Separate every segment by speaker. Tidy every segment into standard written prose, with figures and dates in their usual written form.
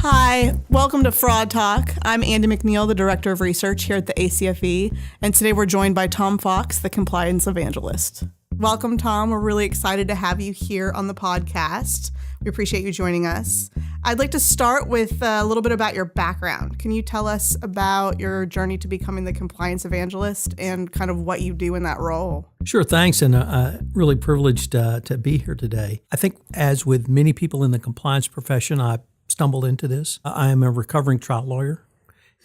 Speaker 1: Hi, welcome to Fraud Talk. I'm Andi McNeal, the Director of Research here at the ACFE, and today we're joined by Tom Fox, the Compliance Evangelist. Welcome, Tom. We're really excited to have you here on the podcast. We appreciate you joining us. I'd like to start with a little bit about your background. Can you tell us about your journey to becoming the Compliance Evangelist and kind of what you do in that role?
Speaker 2: Sure, thanks, and really privileged to be here today. I think as with many people in the compliance profession, I stumbled into this. I am a recovering trial lawyer,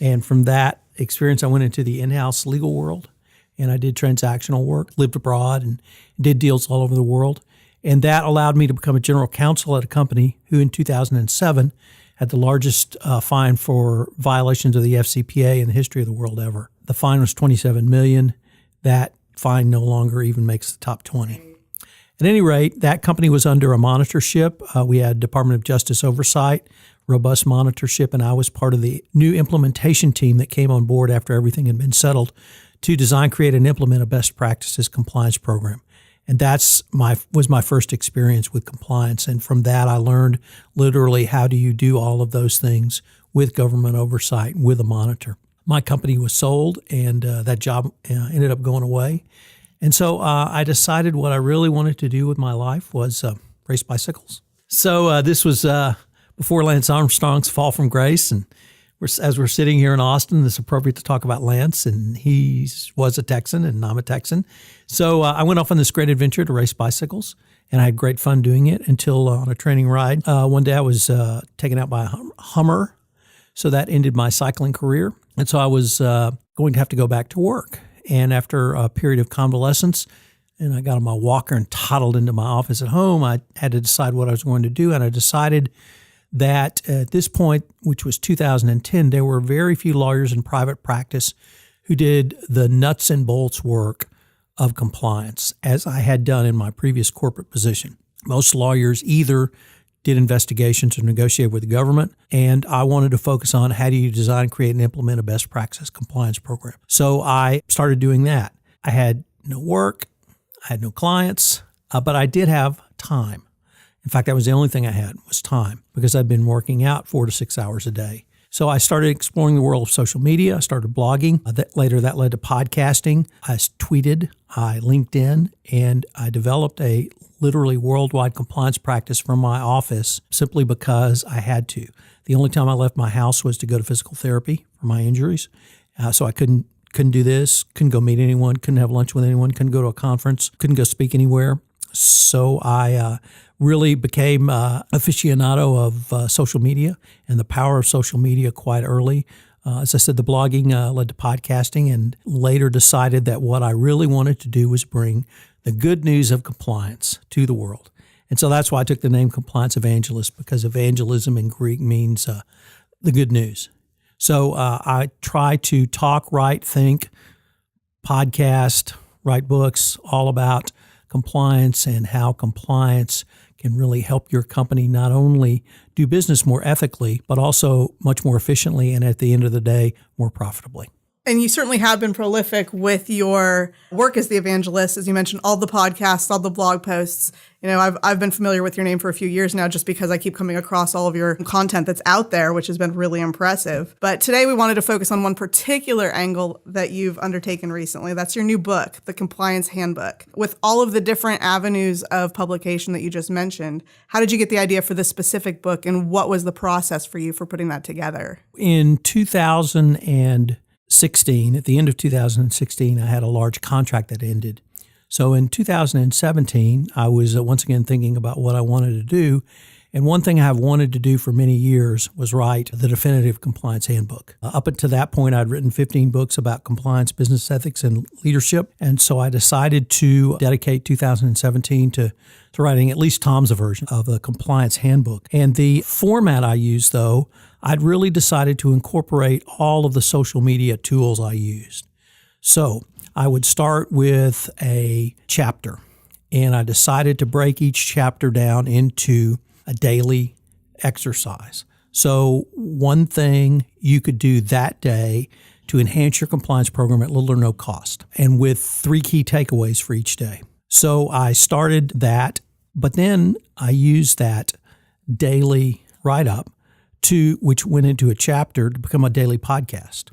Speaker 2: and from that experience, I went into the in-house legal world, and I did transactional work, lived abroad, and did deals all over the world. And that allowed me to become a general counsel at a company who in 2007 had the largest fine for violations of the FCPA in the history of the world ever. The fine was $27 million. That fine no longer even makes the top 20. At any rate, that company was under a monitorship. We had Department of Justice oversight, robust monitorship, and I was part of the new implementation team that came on board after everything had been settled to design, create, and implement a best practices compliance program. And that's was my first experience with compliance. And from that, I learned literally how do you do all of those things with government oversight, with a monitor. My company was sold, and that job ended up going away. And so I decided what I really wanted to do with my life was race bicycles. So this was before Lance Armstrong's fall from grace. And as we're sitting here in Austin, it's appropriate to talk about Lance. And he was a Texan, and I'm a Texan. So I went off on this great adventure to race bicycles. And I had great fun doing it until on a training ride. One day I was taken out by a Hummer. So that ended my cycling career. And so I was going to have to go back to work. And after a period of convalescence, and I got on my walker and toddled into my office at home, I had to decide what I was going to do. And I decided that at this point, which was 2010, there were very few lawyers in private practice who did the nuts and bolts work of compliance, as I had done in my previous corporate position. Most lawyers either did investigations or negotiated with the government, and I wanted to focus on how do you design, create, and implement a best practice compliance program. So I started doing that. I had no work, I had no clients, but I did have time. In fact, that was the only thing I had was time because I'd been working out 4 to 6 hours a day. So I started exploring the world of social media. I started blogging. Later, that led to podcasting. I tweeted, I LinkedIn, and I developed a literally worldwide compliance practice from my office simply because I had to. The only time I left my house was to go to physical therapy for my injuries. So I couldn't do this, couldn't go meet anyone, couldn't have lunch with anyone, couldn't go to a conference, couldn't go speak anywhere. So I really became aficionado of social media and the power of social media quite early. As I said, the blogging led to podcasting, and later decided that what I really wanted to do was bring the good news of compliance to the world. And so that's why I took the name Compliance Evangelist, because evangelism in Greek means the good news. So I try to talk, write, think, podcast, write books all about compliance and how compliance can really help your company not only do business more ethically, but also much more efficiently and at the end of the day, more profitably.
Speaker 1: And you certainly have been prolific with your work as the evangelist, as you mentioned, all the podcasts, all the blog posts. You know, I've been familiar with your name for a few years now just because I keep coming across all of your content that's out there, which has been really impressive. But today we wanted to focus on one particular angle that you've undertaken recently. That's your new book, the Compliance Handbook. With all of the different avenues of publication that you just mentioned, how did you get the idea for this specific book, and what was the process for you for putting that together?
Speaker 2: In 2016, at the end of 2016, I had a large contract that ended. So in 2017, I was once again thinking about what I wanted to do. And one thing I've wanted to do for many years was write the definitive Compliance Handbook. Up until that point, I'd written 15 books about compliance, business ethics, and leadership. And so I decided to dedicate 2017 to writing at least Tom's version of the Compliance Handbook. And the format I used, though, I'd really decided to incorporate all of the social media tools I used. So I would start with a chapter, and I decided to break each chapter down into a daily exercise. So one thing you could do that day to enhance your compliance program at little or no cost, and with 3 key takeaways for each day. So I started that, but then I used that daily write-up which went into a chapter to become a daily podcast.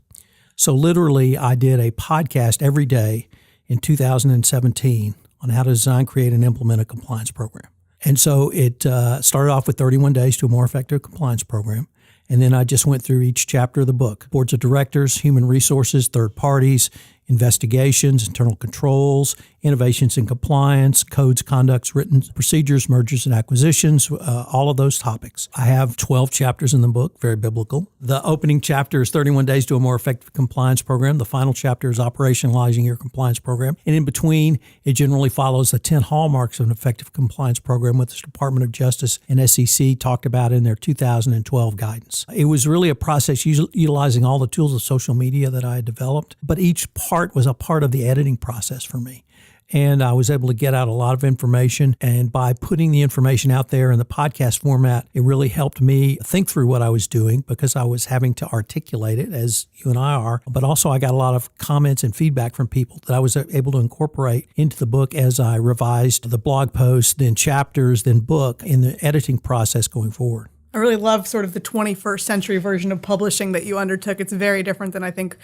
Speaker 2: So literally, I did a podcast every day in 2017 on how to design, create, and implement a compliance program. And so it started off with 31 days to a more effective compliance program. And then I just went through each chapter of the book: boards of directors, human resources, third parties, investigations, internal controls, innovations in compliance, codes, conducts, written procedures, mergers and acquisitions, all of those topics. I have 12 chapters in the book, very biblical. The opening chapter is 31 days to a more effective compliance program. The final chapter is operationalizing your compliance program. And in between, it generally follows the 10 hallmarks of an effective compliance program, which the Department of Justice and SEC talked about in their 2012 guidance. It was really a process utilizing all the tools of social media that I had developed, but each part was a part of the editing process for me. And I was able to get out a lot of information. And by putting the information out there in the podcast format, it really helped me think through what I was doing, because I was having to articulate it, as you and I are. But also I got a lot of comments and feedback from people that I was able to incorporate into the book as I revised the blog posts, then chapters, then book in the editing process going forward.
Speaker 1: I really love sort of the 21st century version of publishing that you undertook. It's very different than I think,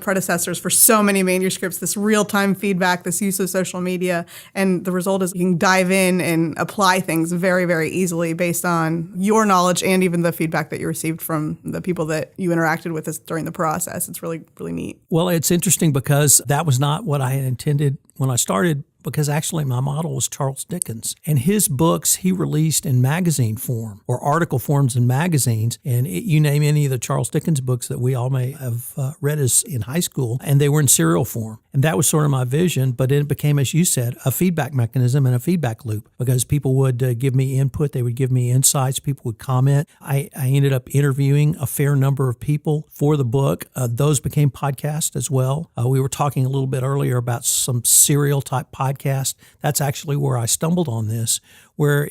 Speaker 1: predecessors for so many manuscripts, this real-time feedback, this use of social media. And the result is you can dive in and apply things very, very easily based on your knowledge and even the feedback that you received from the people that you interacted with during the process. It's really, really neat.
Speaker 2: Well, it's interesting because that was not what I had intended when I started, because actually my model was Charles Dickens. And his books he released in magazine form or article forms in magazines. And you name any of the Charles Dickens books that we all may have read as in high school, and they were in serial form. And that was sort of my vision, but it became, as you said, a feedback mechanism and a feedback loop, because people would give me input, they would give me insights, people would comment. I ended up interviewing a fair number of people for the book. Those became podcasts as well. We were talking a little bit earlier about some serial type podcasts. That's actually where I stumbled on this, where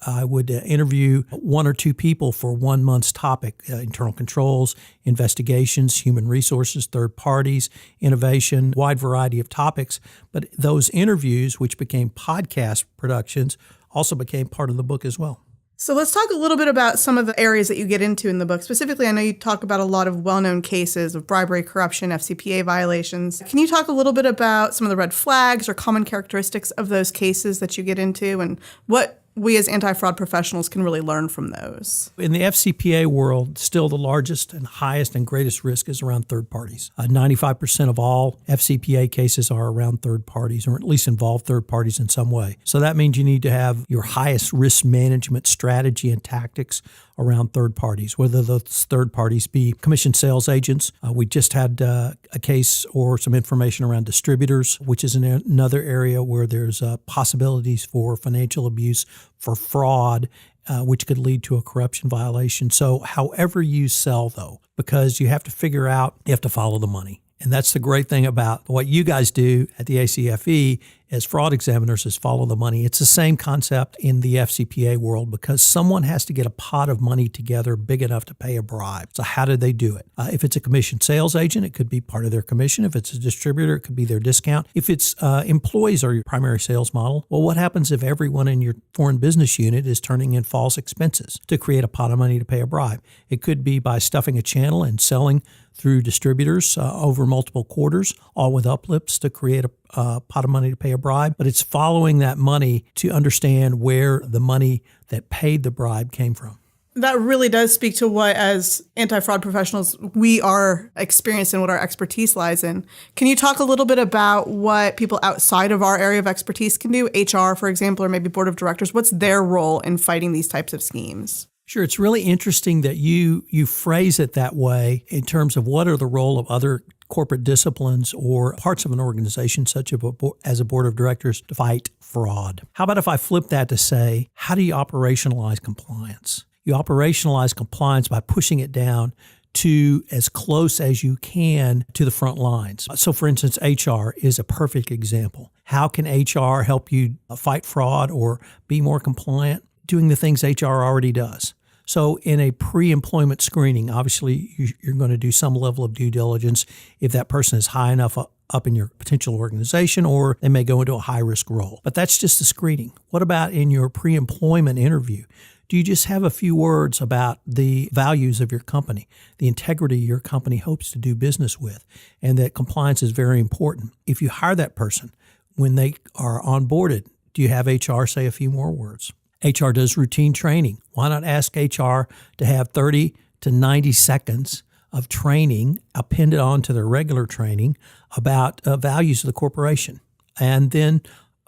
Speaker 2: I would interview one or two people for 1 month's topic: internal controls, investigations, human resources, third parties, innovation, wide variety of topics. But those interviews, which became podcast productions, also became part of the book as well.
Speaker 1: So let's talk a little bit about some of the areas that you get into in the book. Specifically, I know you talk about a lot of well-known cases of bribery, corruption, FCPA violations. Can you talk a little bit about some of the red flags or common characteristics of those cases that you get into, and what we as anti-fraud professionals can really learn from those?
Speaker 2: In the FCPA world, still the largest and highest and greatest risk is around third parties. 95% of all FCPA cases are around third parties, or at least involve third parties in some way. So that means you need to have your highest risk management strategy and tactics around third parties, whether those third parties be commissioned sales agents. We just had a case or some information around distributors, which is another area where there's possibilities for financial abuse, for fraud, which could lead to a corruption violation. So however you sell, though, because you have to figure out, you have to follow the money. And that's the great thing about what you guys do at the ACFE as fraud examiners, is follow the money. It's the same concept in the FCPA world, because someone has to get a pot of money together big enough to pay a bribe. So how do they do it? If it's a commissioned sales agent, it could be part of their commission. If it's a distributor, it could be their discount. If it's employees are your primary sales model, well, what happens if everyone in your foreign business unit is turning in false expenses to create a pot of money to pay a bribe? It could be by stuffing a channel and selling through distributors over multiple quarters, all with uplifts to create a pot of money to pay a bribe. But it's following that money to understand where the money that paid the bribe came from.
Speaker 1: That really does speak to what, as anti-fraud professionals, we are experienced in, what our expertise lies in. Can you talk a little bit about what people outside of our area of expertise can do? HR, for example, or maybe board of directors. What's their role in fighting these types of schemes?
Speaker 2: Sure. It's really interesting that you phrase it that way in terms of what are the role of other corporate disciplines or parts of an organization, such as a board of directors, to fight fraud. How about if I flip that to say, how do you operationalize compliance? You operationalize compliance by pushing it down to as close as you can to the front lines. So, for instance, HR is a perfect example. How can HR help you fight fraud or be more compliant? Doing the things HR already does. So in a pre-employment screening, obviously you're going to do some level of due diligence if that person is high enough up in your potential organization, or they may go into a high-risk role. But that's just the screening. What about in your pre-employment interview? Do you just have a few words about the values of your company, the integrity your company hopes to do business with, and that compliance is very important? If you hire that person, when they are onboarded, do you have HR say a few more words? HR does routine training. Why not ask HR to have 30 to 90 seconds of training appended onto their regular training about values of the corporation? And then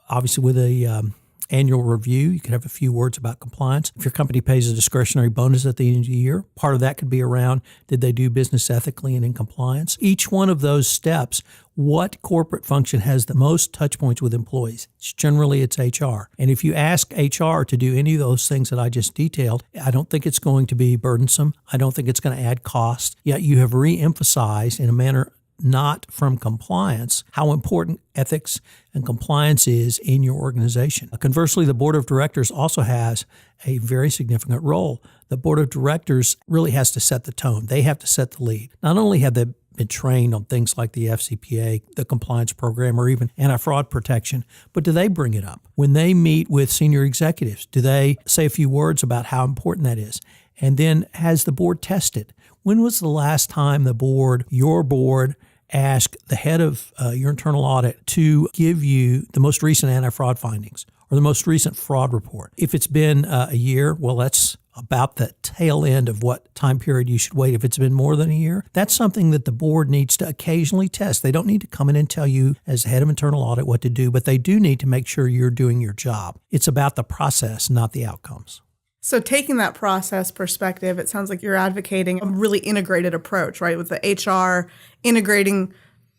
Speaker 2: obviously with a annual review, you could have a few words about compliance. If your company pays a discretionary bonus at the end of the year, part of that could be around, did they do business ethically and in compliance? Each one of those steps, what corporate function has the most touch points with employees? Generally, it's HR. And if you ask HR to do any of those things that I just detailed, I don't think it's going to be burdensome. I don't think it's going to add cost. Yet you have re-emphasized in a manner not from compliance, how important ethics and compliance is in your organization. Conversely, the board of directors also has a very significant role. The board of directors really has to set the tone. They have to set the lead. Not only have they been trained on things like the FCPA, the compliance program, or even anti-fraud protection, but do they bring it up? When they meet with senior executives, do they say a few words about how important that is? And then has the board tested? When was the last time the board, your board, asked the head of your internal audit to give you the most recent anti-fraud findings or the most recent fraud report? If it's been a year, well, that's about the tail end of what time period you should wait. If it's been more than a year, that's something that the board needs to occasionally test. They don't need to come in and tell you as head of internal audit what to do, but they do need to make sure you're doing your job. It's about the process, not the outcomes.
Speaker 1: So taking that process perspective, it sounds like you're advocating a really integrated approach, right? With the HR integrating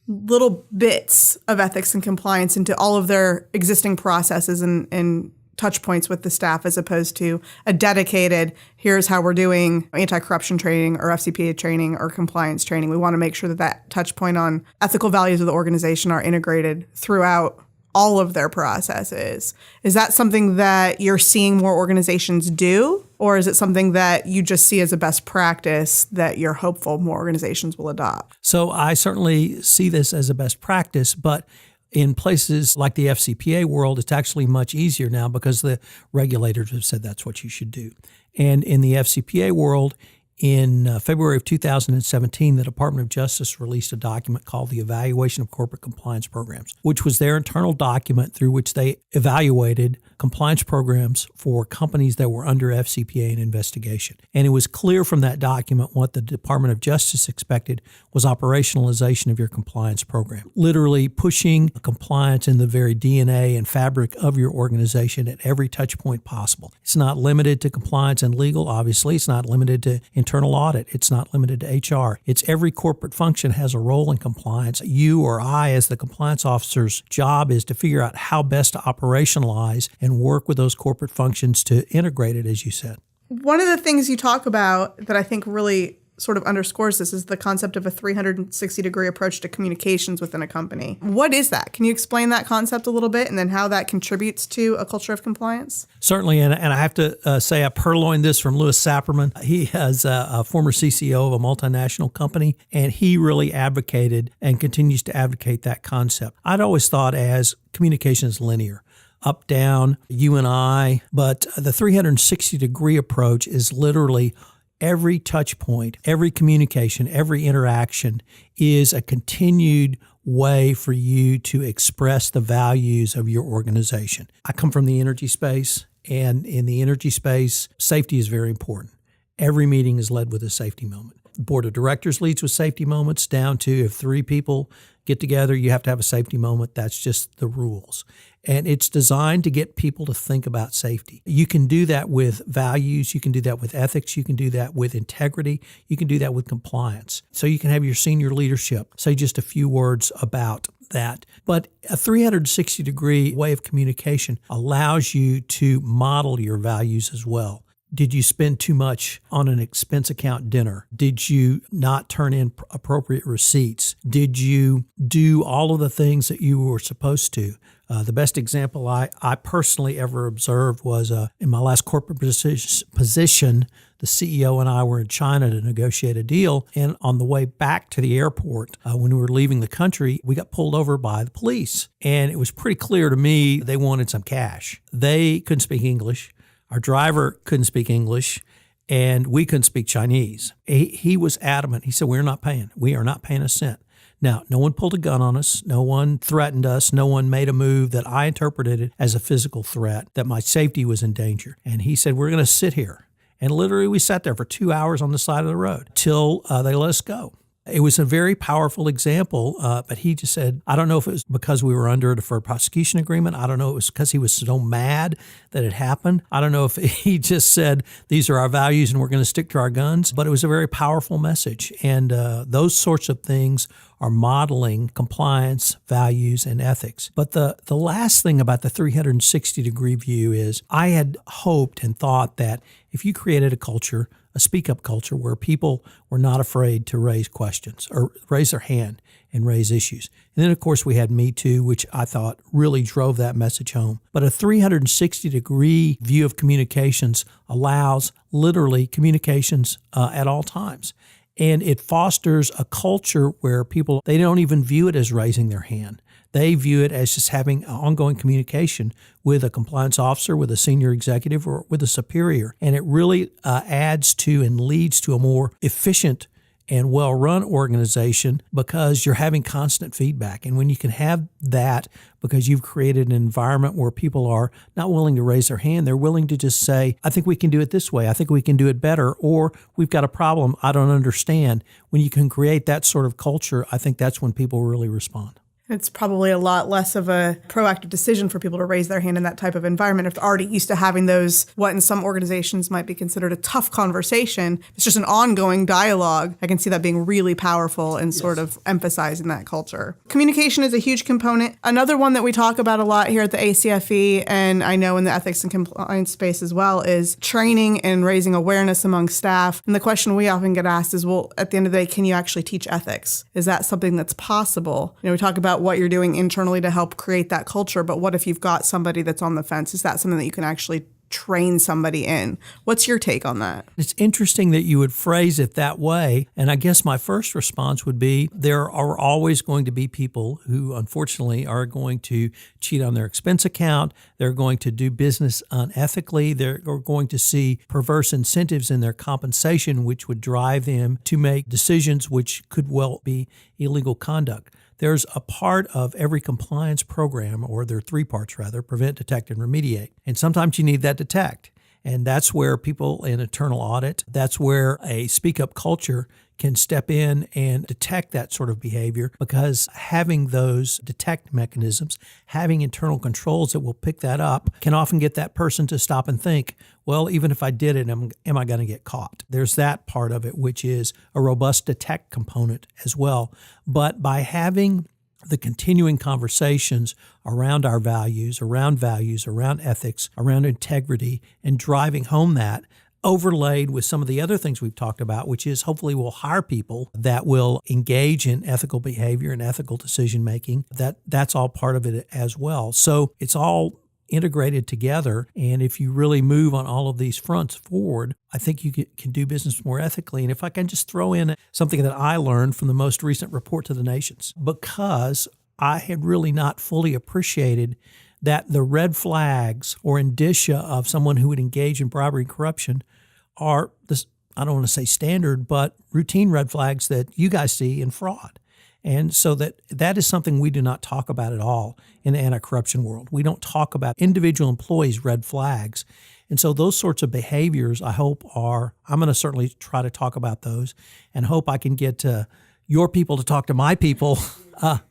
Speaker 1: little bits of ethics and compliance into all of their existing processes and touch points with the staff, as opposed to a dedicated, here's how we're doing anti-corruption training or FCPA training or compliance training. We want to make sure that that touch point on ethical values of the organization are integrated throughout all of their processes. Is that something that you're seeing more organizations do? Or is it something that you just see as a best practice that you're hopeful more organizations will adopt?
Speaker 2: So I certainly see this as a best practice, but in places like the FCPA world, it's actually much easier now because the regulators have said that's what you should do. And in the FCPA world, in February of 2017, the Department of Justice released a document called the Evaluation of Corporate Compliance Programs, which was their internal document through which they evaluated compliance programs for companies that were under FCPA and investigation. And it was clear from that document what the Department of Justice expected was operationalization of your compliance program, literally pushing compliance in the very DNA and fabric of your organization at every touch point possible. It's not limited to compliance and legal, obviously. It's not limited to internal audit. It's not limited to HR. It's every corporate function has a role in compliance. You or I, as the compliance officer's job is to figure out how best to operationalize and work with those corporate functions to integrate it, as you said.
Speaker 1: One of the things you talk about that I think really sort of underscores this is the concept of a 360-degree approach to communications within a company. What is that? Can you explain that concept a little bit and then how that contributes to a culture of compliance?
Speaker 2: Certainly, and I have to say I purloined this from Louis Sapperman. He is a former CCO of a multinational company, and he really advocated and continues to advocate that concept. I'd always thought as communication is linear. Up, down, you and I, but the 360-degree approach is literally every touch point, every communication, every interaction is a continued way for you to express the values of your organization. I come from the energy space, and in the energy space, safety is very important. Every meeting is led with a safety moment. The board of directors leads with safety moments, down to if 3 people get together, you have to have a safety moment. That's just the rules. And it's designed to get people to think about safety. You can do that with values. You can do that with ethics. You can do that with integrity. You can do that with compliance. So you can have your senior leadership say just a few words about that. But a 360-degree way of communication allows you to model your values as well. Did you spend too much on an expense account dinner? Did you not turn in appropriate receipts? Did you do all of the things that you were supposed to? The best example I personally ever observed was in my last corporate position, the CEO and I were in China to negotiate a deal. And on the way back to the airport, when we were leaving the country, we got pulled over by the police. And it was pretty clear to me they wanted some cash. They couldn't speak English. Our driver couldn't speak English, and we couldn't speak Chinese. He was adamant. He said, we're not paying. We are not paying a cent. Now, no one pulled a gun on us. No one threatened us. No one made a move that I interpreted as a physical threat, that my safety was in danger. And he said, we're going to sit here. And literally, we sat there for 2 hours on the side of the road till they let us go. It was a very powerful example, but he just said, I don't know if it was because we were under a deferred prosecution agreement. I don't know if it was because he was so mad that it happened. I don't know if he just said, these are our values and we're going to stick to our guns. But it was a very powerful message. And those sorts of things are modeling compliance, values, and ethics. But the last thing about the 360-degree view is I had hoped and thought that if you created a culture, a speak-up culture where people were not afraid to raise questions or raise their hand and raise issues. And then, of course, we had Me Too, which I thought really drove that message home. But a 360-degree view of communications allows literally communications at all times. And it fosters a culture where people, they don't even view it as raising their hand. They view it as just having ongoing communication with a compliance officer, with a senior executive, or with a superior. And it really adds to and leads to a more efficient and well-run organization because you're having constant feedback. And when you can have that because you've created an environment where people are not willing to raise their hand, they're willing to just say, I think we can do it this way. I think we can do it better. Or we've got a problem I don't understand. When you can create that sort of culture, I think that's when people really respond.
Speaker 1: It's probably a lot less of a proactive decision for people to raise their hand in that type of environment if they're already used to having those, what in some organizations might be considered a tough conversation. It's just an ongoing dialogue. I can see that being really powerful and sort of emphasizing that culture. Communication is a huge component. Another one that we talk about a lot here at the ACFE, and I know in the ethics and compliance space as well, is training and raising awareness among staff. And the question we often get asked is, well, at the end of the day, can you actually teach ethics? Is that something that's possible? You know, we talk about what you're doing internally to help create that culture, but what if you've got somebody that's on the fence? Is that something that you can actually train somebody in? What's your take on that?
Speaker 2: It's interesting that you would phrase it that way. And I guess my first response would be there are always going to be people who unfortunately are going to cheat on their expense account. They're going to do business unethically. They're going to see perverse incentives in their compensation, which would drive them to make decisions which could well be illegal conduct. There's a part of every compliance program, or there are three parts rather, prevent, detect, and remediate. And sometimes you need that detect. And that's where people in internal audit, that's where a speak-up culture can step in and detect that sort of behavior, because having those detect mechanisms, having internal controls that will pick that up, can often get that person to stop and think, well, even if I did it, am I going to get caught? There's that part of it, which is a robust detect component as well. But by having the continuing conversations around our values, around ethics, around integrity, and driving home that, overlaid with some of the other things we've talked about, which is hopefully we'll hire people that will engage in ethical behavior and ethical decision making. That's all part of it as well. So it's all integrated together. And if you really move on all of these fronts forward, I think you can do business more ethically. And if I can just throw in something that I learned from the most recent report to the nations, because I had really not fully appreciated that the red flags or indicia of someone who would engage in bribery and corruption are this, I don't want to say standard, but routine red flags that you guys see in fraud. And so that is something we do not talk about at all in the anti-corruption world. We don't talk about individual employees' red flags. And so those sorts of behaviors, I hope I'm going to certainly try to talk about those and hope I can get your people to talk to my people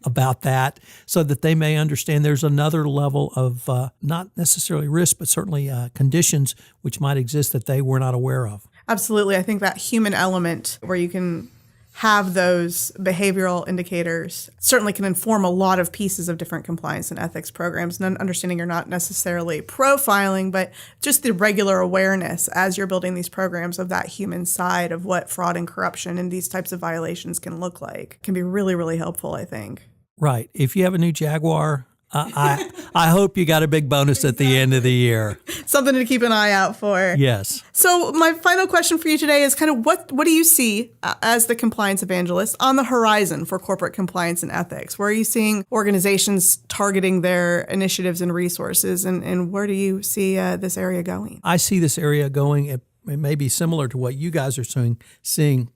Speaker 2: about that so that they may understand there's another level of not necessarily risk, but certainly conditions which might exist that they were not aware of.
Speaker 1: Absolutely. I think that human element where you can have those behavioral indicators certainly can inform a lot of pieces of different compliance and ethics programs. And understanding you're not necessarily profiling, but just the regular awareness as you're building these programs of that human side of what fraud and corruption and these types of violations can look like can be really, really helpful, I think.
Speaker 2: Right. If you have a new Jaguar, I hope you got a big bonus at the end of the year.
Speaker 1: Something to keep an eye out for.
Speaker 2: Yes.
Speaker 1: So my final question for you today is kind of what do you see as the compliance evangelist on the horizon for corporate compliance and ethics? Where are you seeing organizations targeting their initiatives and resources, and where do you see this area going?
Speaker 2: I see this area going, it may be similar to what you guys are seeing,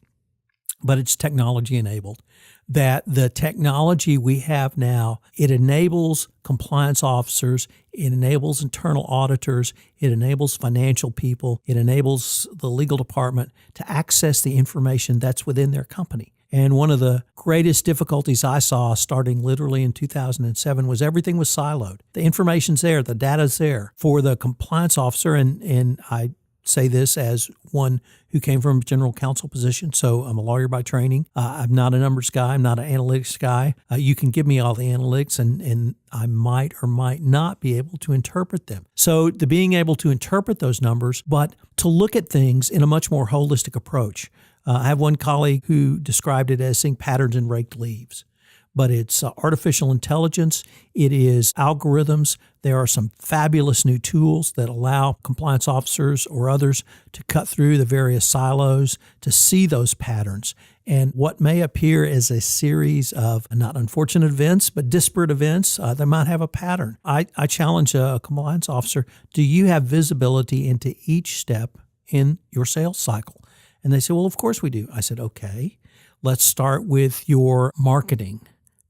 Speaker 2: but it's technology enabled. That the technology we have now, it enables compliance officers, it enables internal auditors, it enables financial people, it enables the legal department to access the information that's within their company. And one of the greatest difficulties I saw starting literally in 2007 was everything was siloed. The information's there, the data's there. For the compliance officer, and I say this as one who came from a general counsel position, so I'm a lawyer by training. I'm not a numbers guy. I'm not an analytics guy. You can give me all the analytics, and I might or might not be able to interpret them. So the being able to interpret those numbers, but to look at things in a much more holistic approach. I have one colleague who described it as seeing patterns in raked leaves. But it's artificial intelligence. It is algorithms. There are some fabulous new tools that allow compliance officers or others to cut through the various silos to see those patterns. And what may appear as a series of not unfortunate events, but disparate events, they might have a pattern. I challenge a compliance officer, do you have visibility into each step in your sales cycle? And they say, well, of course we do. I said, okay, let's start with your marketing.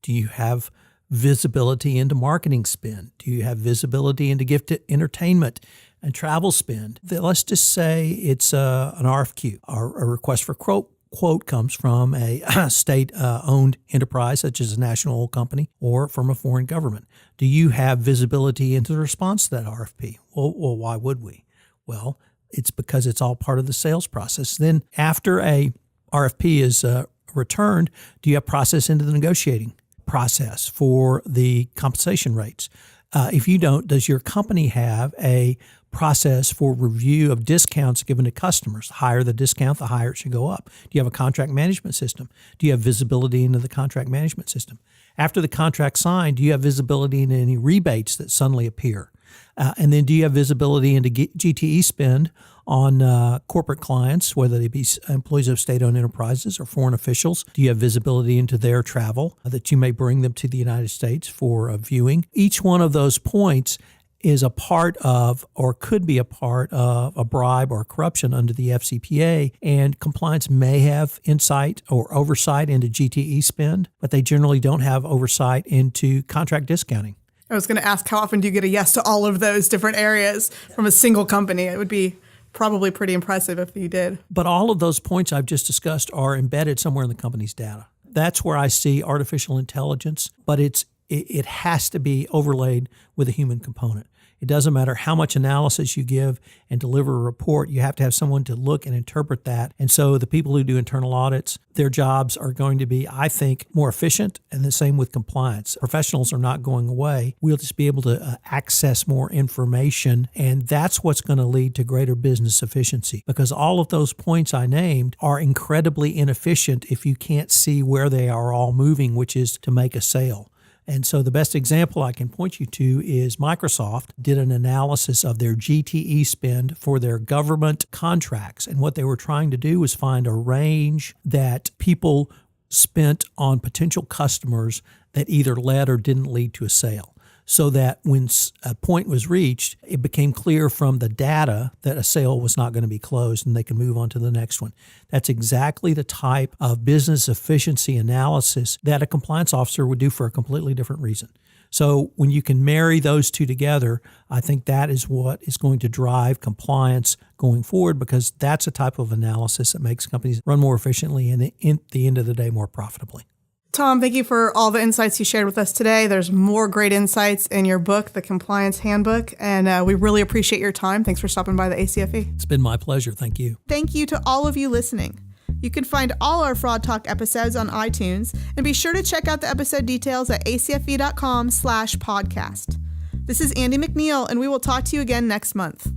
Speaker 2: Do you have visibility into marketing spend? Do you have visibility into gift entertainment and travel spend? Let's just say it's an RFQ, or a request for quote comes from a state-owned enterprise, such as a national oil company, or from a foreign government. Do you have visibility into the response to that RFP? Well, why would we? Well, it's because it's all part of the sales process. Then after a RFP is returned, do you have process into the negotiating process for the compensation rates? If you don't, does your company have a process for review of discounts given to customers? The higher the discount, the higher it should go up. Do you have a contract management system? Do you have visibility into the contract management system? After the contract's signed, do you have visibility into any rebates that suddenly appear? And then do you have visibility into GTE spend on corporate clients, whether they be employees of state-owned enterprises or foreign officials? Do you have visibility into their travel that you may bring them to the United States for viewing? Each one of those points is a part of, or could be a part of, a bribe or corruption under the FCPA, and compliance may have insight or oversight into GTE spend, but they generally don't have oversight into contract discounting.
Speaker 1: I was going to ask, how often do you get a yes to all of those different areas from a single company? It would be probably pretty impressive if you did.
Speaker 2: But all of those points I've just discussed are embedded somewhere in the company's data. That's where I see artificial intelligence, but it has to be overlaid with a human component. It doesn't matter how much analysis you give and deliver a report, you have to have someone to look and interpret that. And so the people who do internal audits, their jobs are going to be, I think, more efficient, and the same with compliance. Professionals are not going away. We'll just be able to access more information, and that's what's going to lead to greater business efficiency, because all of those points I named are incredibly inefficient if you can't see where they are all moving, which is to make a sale. And so the best example I can point you to is Microsoft did an analysis of their GTE spend for their government contracts. And what they were trying to do was find a range that people spent on potential customers that either led or didn't lead to a sale. So that when a point was reached, it became clear from the data that a sale was not going to be closed and they can move on to the next one. That's exactly the type of business efficiency analysis that a compliance officer would do for a completely different reason. So when you can marry those two together, I think that is what is going to drive compliance going forward, because that's a type of analysis that makes companies run more efficiently and at the end of the day more profitably.
Speaker 1: Tom, thank you for all the insights you shared with us today. There's more great insights in your book, The Compliance Handbook, and we really appreciate your time. Thanks for stopping by the ACFE.
Speaker 2: It's been my pleasure. Thank you.
Speaker 1: Thank you to all of you listening. You can find all our Fraud Talk episodes on iTunes, and be sure to check out the episode details at acfe.com/podcast. This is Andi McNeal, and we will talk to you again next month.